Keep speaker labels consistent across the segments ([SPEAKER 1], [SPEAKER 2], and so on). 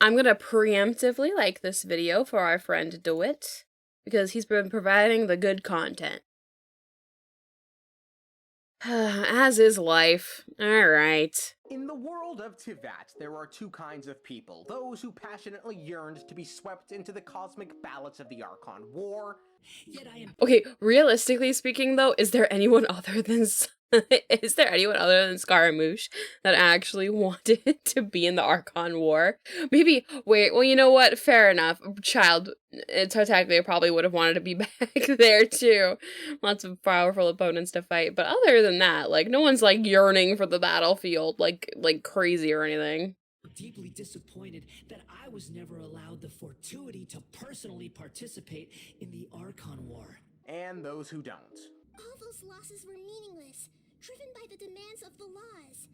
[SPEAKER 1] I'm gonna preemptively like this video for our friend Dawit, because he's been providing the good content. As is life. Alright.
[SPEAKER 2] In the world of Tivat, there are two kinds of people. Those who passionately yearned to be swept into the cosmic ballots of the Archon War.
[SPEAKER 1] Okay, realistically speaking though, is there anyone other than is there anyone other than Scaramouche that actually wanted to be in the Archon War? Maybe, wait, well, you know what? Fair enough. Child, technically probably would have wanted to be back there too. Lots of powerful opponents to fight. But other than that, like, no one's like yearning for the battlefield like crazy or anything.
[SPEAKER 3] Deeply disappointed that I was never allowed the fortuity to personally participate in the Archon War.
[SPEAKER 2] And those who don't.
[SPEAKER 4] All those losses were meaningless, driven by the demands of the laws.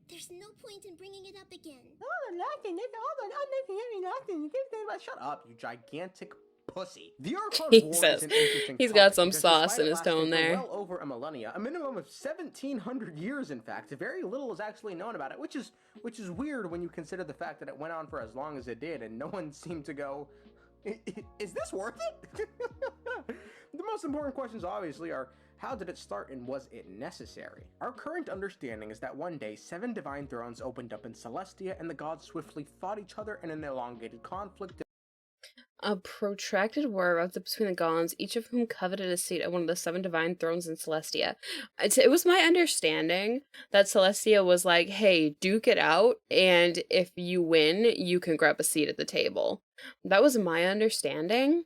[SPEAKER 4] There's no point in bringing it up again.
[SPEAKER 2] Shut up, you gigantic pussy. The Archon War is an interesting
[SPEAKER 1] He's got
[SPEAKER 2] topic,
[SPEAKER 1] some
[SPEAKER 2] because
[SPEAKER 1] sauce
[SPEAKER 2] despite
[SPEAKER 1] in
[SPEAKER 2] it
[SPEAKER 1] his tone
[SPEAKER 2] lasting for
[SPEAKER 1] there.
[SPEAKER 2] well over a millennia, a minimum of 1,700 years, in fact, very little is actually known about it, which is weird when you consider the fact that it went on for as long as it did, and no one seemed to go, is this worth it? The most important questions, obviously, are how did it start and was it necessary? Our current understanding is that one day 7 divine thrones opened up in Celestia, and the gods swiftly fought each other in an elongated conflict.
[SPEAKER 1] A protracted war erupted between the gods, each of whom coveted a seat at one of the 7 divine thrones in Celestia. It was my understanding that Celestia was like, hey, duke it out, and if you win, you can grab a seat at the table. That was my understanding.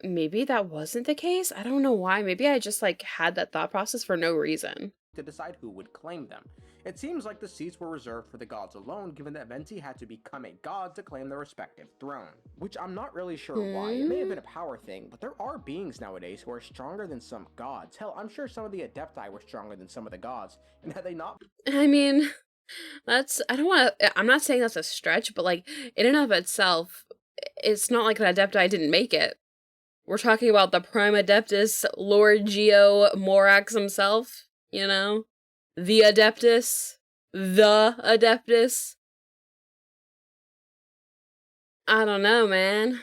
[SPEAKER 1] Maybe that wasn't the case? I don't know why. Maybe I just, like, had that thought process for no reason.
[SPEAKER 2] To decide who would claim them. It seems like the seats were reserved for the gods alone, given that Venti had to become a god to claim the respective throne. Which I'm not really sure why. It may have been a power thing, but there are beings nowadays who are stronger than some gods. Hell, I'm sure some of the Adepti were stronger than some of the gods, and had they not...
[SPEAKER 1] I mean, I'm not saying that's a stretch, but, like, in and of itself, it's not like an Adepti didn't make it. We're talking about the Prime Adeptus, Lord Geo Morax himself, you know? The Adeptus. The Adeptus. I don't know, man.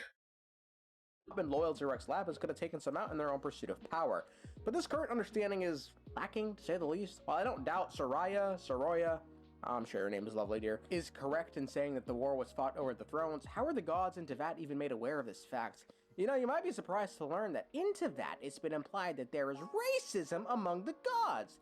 [SPEAKER 2] been loyal to Rex Lapis could have taken some out in their own pursuit of power. But this current understanding is lacking, to say the least. While I don't doubt Soroya, I'm sure her name is lovely, dear, is correct in saying that the war was fought over the thrones, how are the gods in Tivat even made aware of this fact? You know, you might be surprised to learn that in Tivat it's been implied that there is racism among the gods.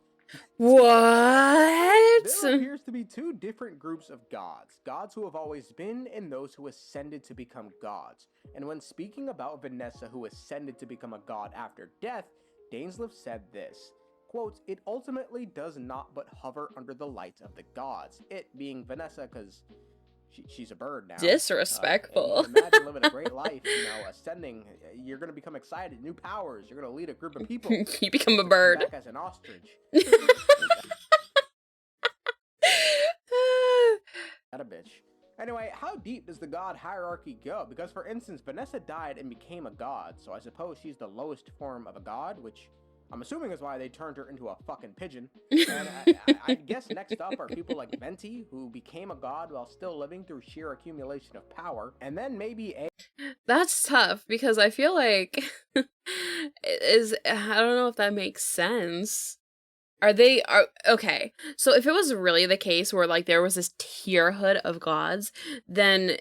[SPEAKER 1] What?
[SPEAKER 2] There appears to be 2 different groups of gods. Gods who have always been, and those who ascended to become gods. And when speaking about Vanessa, who ascended to become a god after death, Dainsleif said this, quote, "It ultimately does not but hover under the light of the gods." It being Vanessa, because she's a bird now.
[SPEAKER 1] Disrespectful.
[SPEAKER 2] Imagine living a great life, you know, ascending. You're going to become excited, new powers. You're going to lead a group of people.
[SPEAKER 1] You become a bird.
[SPEAKER 2] Back as an ostrich. That a bitch. Anyway, how deep does the god hierarchy go? Because, for instance, Vanessa died and became a god, so I suppose she's the lowest form of a god, which I'm assuming is why they turned her into a fucking pigeon. And I guess next up are people like Venti, who became a god while still living through sheer accumulation of power, and then maybe a...
[SPEAKER 1] That's tough, because I feel like I don't know if that makes sense. Okay, so if it was really the case where, like, there was this tierhood of gods, then,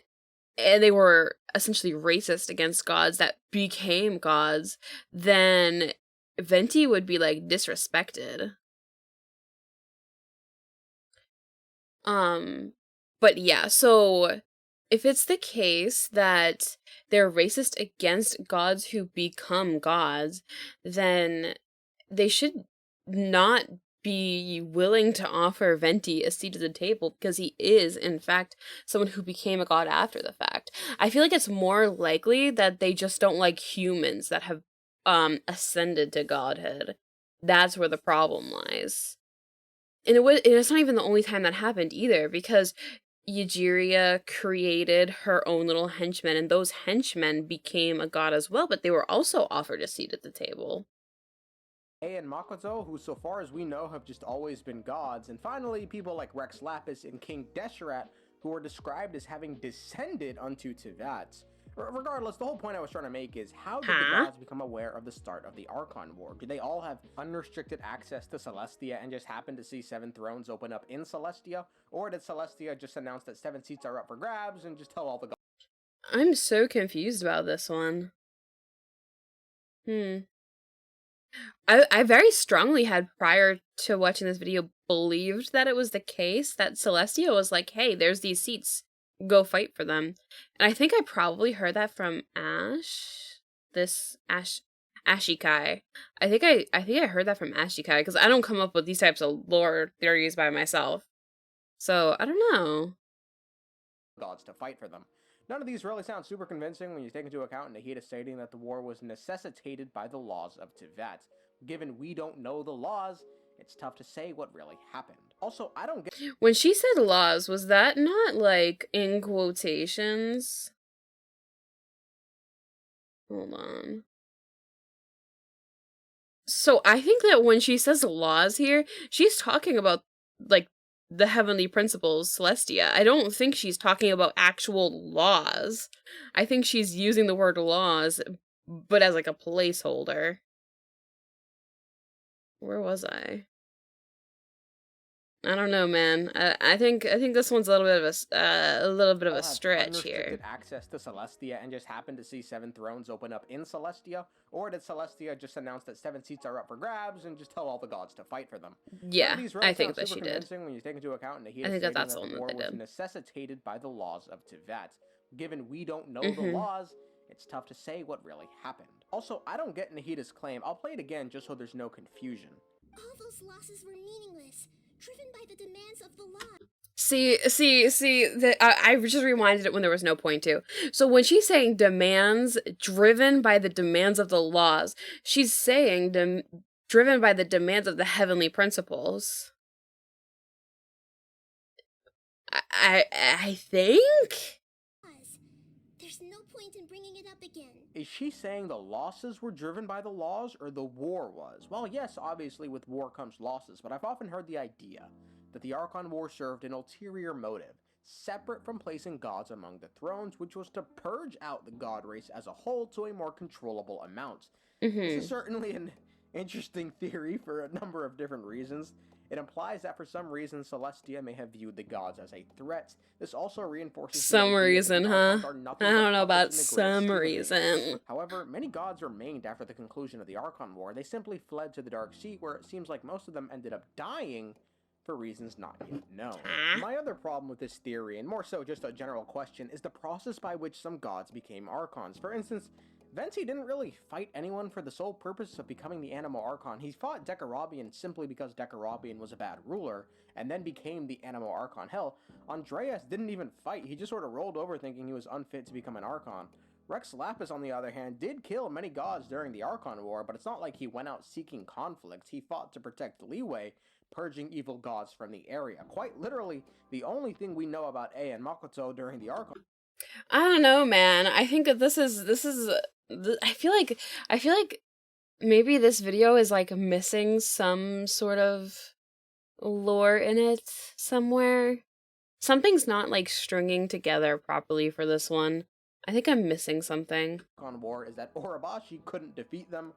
[SPEAKER 1] and they were essentially racist against gods that became gods, then Venti would be, like, disrespected. But yeah, so if it's the case that they're racist against gods who become gods, then they should not be willing to offer Venti a seat at the table, because he is, in fact, someone who became a god after the fact. I feel like it's more likely that they just don't like humans that have ascended to godhood. That's where the problem lies. And it's not even the only time that happened either, because Egeria created her own little henchmen, and those henchmen became a god as well, but they were also offered a seat at the table.
[SPEAKER 2] and Makoto, who so far as we know have just always been gods, and finally people like Rex Lapis and King Desherat, who are described as having descended unto Teyvat. Regardless, the whole point I was trying to make is, how did the
[SPEAKER 1] Huh?
[SPEAKER 2] gods become aware of the start of the Archon War? Did they all have unrestricted access to Celestia and just happen to see 7 thrones open up in Celestia? Or did Celestia just announce that 7 seats are up for grabs and just tell all the gods?
[SPEAKER 1] I'm so confused about this one. I very strongly had, prior to watching this video, believed that it was the case that Celestia was like, hey, there's these seats, go fight for them. And I think I probably heard that from Ashikai. I think I heard that from Ashikai, because I don't come up with these types of lore theories by myself. So I don't know.
[SPEAKER 2] Gods to fight for them. None of these really sound super convincing when you take into account Nahida stating that the war was necessitated by the laws of Teyvat. Given we don't know the laws, it's tough to say what really happened. Also, I don't get
[SPEAKER 1] When she said laws, was that not like in quotations? Hold on. So I think that when she says laws here, she's talking about like the heavenly principles, Celestia. I don't think she's talking about actual laws. I think she's using the word laws, but as like a placeholder. Where was I? I don't know, man. I think this one's a little bit of a little bit of
[SPEAKER 2] all
[SPEAKER 1] a
[SPEAKER 2] have
[SPEAKER 1] stretch
[SPEAKER 2] unrestricted
[SPEAKER 1] here.
[SPEAKER 2] access to Celestia and just happen to see 7 thrones open up in Celestia? Or did Celestia just announce that 7 seats are up for grabs and just tell all the gods to fight for them? None
[SPEAKER 1] Yeah,
[SPEAKER 2] of these
[SPEAKER 1] I
[SPEAKER 2] really
[SPEAKER 1] think
[SPEAKER 2] sound
[SPEAKER 1] that
[SPEAKER 2] super
[SPEAKER 1] she did.
[SPEAKER 2] convincing when you take into account Nahida
[SPEAKER 1] I think
[SPEAKER 2] stating
[SPEAKER 1] that's
[SPEAKER 2] that
[SPEAKER 1] the
[SPEAKER 2] the
[SPEAKER 1] one
[SPEAKER 2] war
[SPEAKER 1] that they
[SPEAKER 2] was
[SPEAKER 1] did.
[SPEAKER 2] necessitated by the laws of Teyvat. Given we don't know the laws, it's tough to say what really happened. Also, I don't get Nahida's claim. I'll play it again just so there's no confusion.
[SPEAKER 4] All those losses were meaningless, driven by the demands of the law.
[SPEAKER 1] See, I just rewinded it when there was no point to. So when she's saying demands driven by the demands of the laws, she's saying driven by the demands of the heavenly principles. I think?
[SPEAKER 4] There's no point in bringing it up again.
[SPEAKER 2] Is she saying the losses were driven by the laws or the war was? Well, yes, obviously with war comes losses, but I've often heard the idea that the Archon War served an ulterior motive, separate from placing gods among the thrones, which was to purge out the god race as a whole to a more controllable amount. This is certainly an interesting theory for a number of different reasons. It implies that for some reason Celestia may have viewed the gods as a threat. This also reinforces the
[SPEAKER 1] Some
[SPEAKER 2] idea that
[SPEAKER 1] reason,
[SPEAKER 2] the
[SPEAKER 1] huh?
[SPEAKER 2] Archons are
[SPEAKER 1] I
[SPEAKER 2] nothing
[SPEAKER 1] don't
[SPEAKER 2] but
[SPEAKER 1] know
[SPEAKER 2] puppets
[SPEAKER 1] about
[SPEAKER 2] in the grand
[SPEAKER 1] some
[SPEAKER 2] scheme of
[SPEAKER 1] reason.
[SPEAKER 2] things. However, many gods remained after the conclusion of the Archon War. They simply fled to the Dark Sea, where it seems like most of them ended up dying for reasons not yet known.
[SPEAKER 1] Huh?
[SPEAKER 2] My other problem with this theory, and more so just a general question, is the process by which some gods became Archons. For instance, Venti didn't really fight anyone for the sole purpose of becoming the Animo Archon. He fought Decarabian simply because Decarabian was a bad ruler, and then became the Animo Archon. Hell, Andreas didn't even fight, he just sort of rolled over thinking he was unfit to become an Archon. Rex Lapis, on the other hand, did kill many gods during the Archon War, but it's not like he went out seeking conflict. He fought to protect Liyue, purging evil gods from the area. Quite literally, the only thing we know about Ei and Makoto during the Archon.
[SPEAKER 1] I don't know, man. I think that this is I feel like maybe this video is like missing some sort of lore in it somewhere. Something's not like stringing together properly for this one. I think I'm missing something.
[SPEAKER 2] War is that Orobashi couldn't defeat them,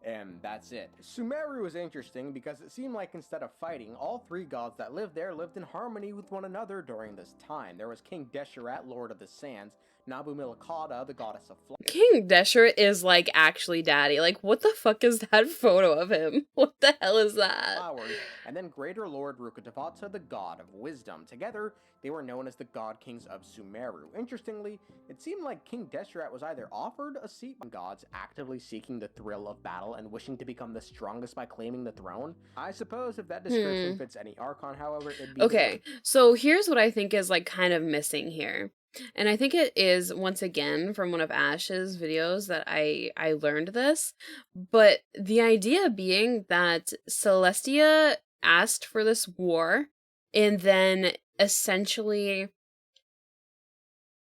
[SPEAKER 2] and that's it. Sumeru is interesting because it seemed like instead of fighting, all 3 gods that lived there lived in harmony with one another during this time. There was King Desherat, Lord of the Sands, Nabu Milikata, the goddess of flight.
[SPEAKER 1] King Desher is like actually daddy. Like, what the fuck is that photo of him? What the hell is that?
[SPEAKER 2] Flowers, and then Greater Lord Rukkhadevata, the god of wisdom. Together, they were known as the god kings of Sumeru. Interestingly, it seemed like King Desherat was either offered a seat by gods actively seeking the thrill of battle and wishing to become the strongest by claiming the throne. I suppose if that description fits any Archon, however, it'd be
[SPEAKER 1] okay. So here's what I think is like kind of missing here. And I think it is, once again, from one of Ash's videos that I learned this. But the idea being that Celestia asked for this war, and then essentially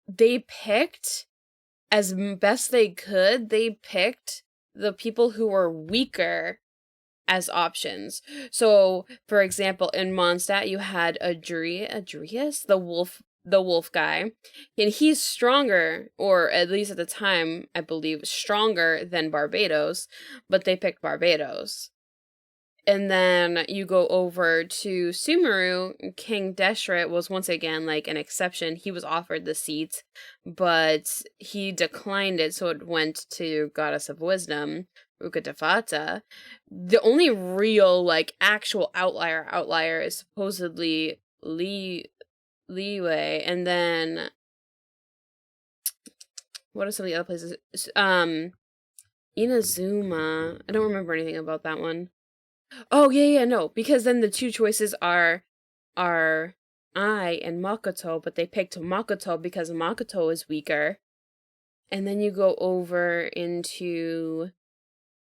[SPEAKER 1] they picked, as best they could, they picked the people who were weaker as options. So, for example, in Mondstadt, you had Adrius, the wolf the wolf guy, and he's stronger, or at least at the time, I believe, stronger than Barbados, but they picked Barbados. And then you go over to Sumeru. King Deshret was once again like an exception. He was offered the seat, but he declined it, so it went to Goddess of Wisdom, Ukatafata. The only real, like, actual outlier is supposedly Leeway, and then what are some of the other places? Inazuma. I don't remember anything about that one. Oh, yeah, no, because then the two choices are I and Makoto, but they picked Makoto because Makoto is weaker. And then you go over into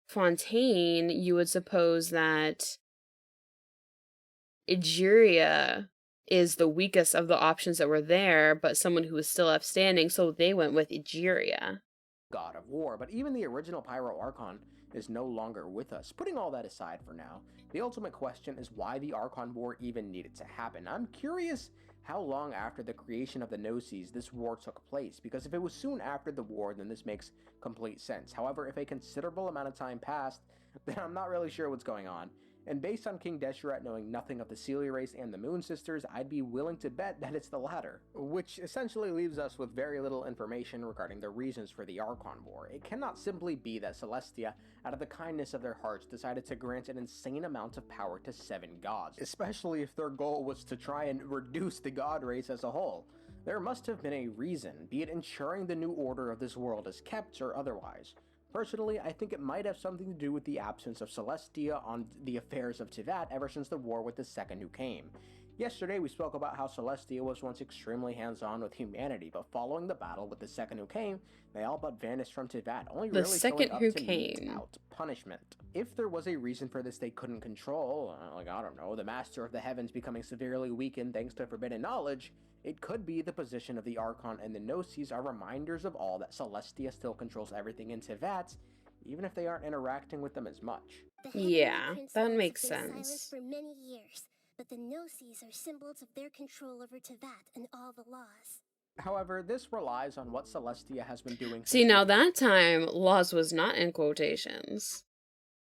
[SPEAKER 1] Fontaine, you would suppose that Egeria is the weakest of the options that were there, but someone who was still upstanding, so they went with Egeria.
[SPEAKER 2] God of War, but even the original Pyro Archon is no longer with us. Putting all that aside for now, the ultimate question is why the Archon War even needed to happen. I'm curious how long after the creation of the Gnosis this war took place, because if it was soon after the war, then this makes complete sense. However, if a considerable amount of time passed, then I'm not really sure what's going on. And based on King Deshret knowing nothing of the Celia race and the Moon Sisters, I'd be willing to bet that it's the latter. Which essentially leaves us with very little information regarding the reasons for the Archon War. It cannot simply be that Celestia, out of the kindness of their hearts, decided to grant an insane amount of power to 7 gods, especially if their goal was to try and reduce the god race as a whole. There must have been a reason, be it ensuring the new order of this world is kept or otherwise. Personally, I think it might have something to do with the absence of Celestia on the affairs of Teyvat ever since the war with the Second Who Came. Yesterday we spoke about how Celestia was once extremely hands-on with humanity, but following the battle with the Second Who Came, they all but vanished from Teyvat, only
[SPEAKER 1] The
[SPEAKER 2] really
[SPEAKER 1] Second
[SPEAKER 2] showing up
[SPEAKER 1] Who
[SPEAKER 2] to mete
[SPEAKER 1] Came.
[SPEAKER 2] out punishment. If there was a reason for this they couldn't control, like, I don't know, the Master of the Heavens becoming severely weakened thanks to forbidden knowledge, it could be the position of the Archon and the Gnosis are reminders of all that Celestia still controls everything in Teyvat, even if they aren't interacting with them as much.
[SPEAKER 4] The Heavenly
[SPEAKER 1] Yeah,
[SPEAKER 4] Prince
[SPEAKER 1] that
[SPEAKER 4] Laws
[SPEAKER 1] makes
[SPEAKER 4] have been silent
[SPEAKER 1] sense.
[SPEAKER 4] for many years, but the Gnosis are symbols of their control over Teyvat and all the laws.
[SPEAKER 2] However, this relies on what Celestia has been doing
[SPEAKER 1] See,
[SPEAKER 2] since
[SPEAKER 1] now that time, laws was not in quotations.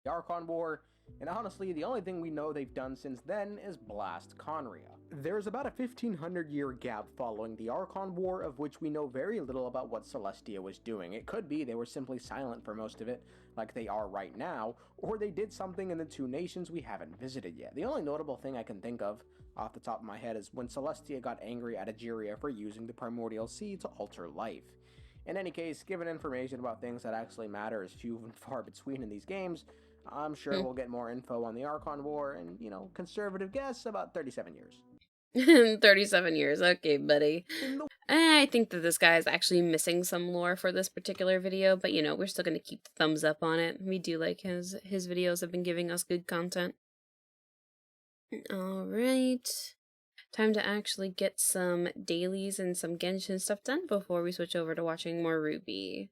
[SPEAKER 2] the Archon War, and honestly, the only thing we know they've done since then is blast Conria. There's about a 1500-year gap following the Archon War, of which we know very little about what Celestia was doing. It could be they were simply silent for most of it, like they are right now, or they did something in the two nations we haven't visited yet. The only notable thing I can think of, off the top of my head, is when Celestia got angry at Egeria for using the Primordial Seed to alter life. In any case, given information about things that actually matter is few and far between in these games, I'm sure we'll get more info on the Archon War and, conservative guess, about 37 years.
[SPEAKER 1] 37 years. Okay, buddy. I think that this guy is actually missing some lore for this particular video, but we're still going to keep the thumbs up on it. We do like his videos have been giving us good content. All right. Time to actually get some dailies and some Genshin stuff done before we switch over to watching more RWBY.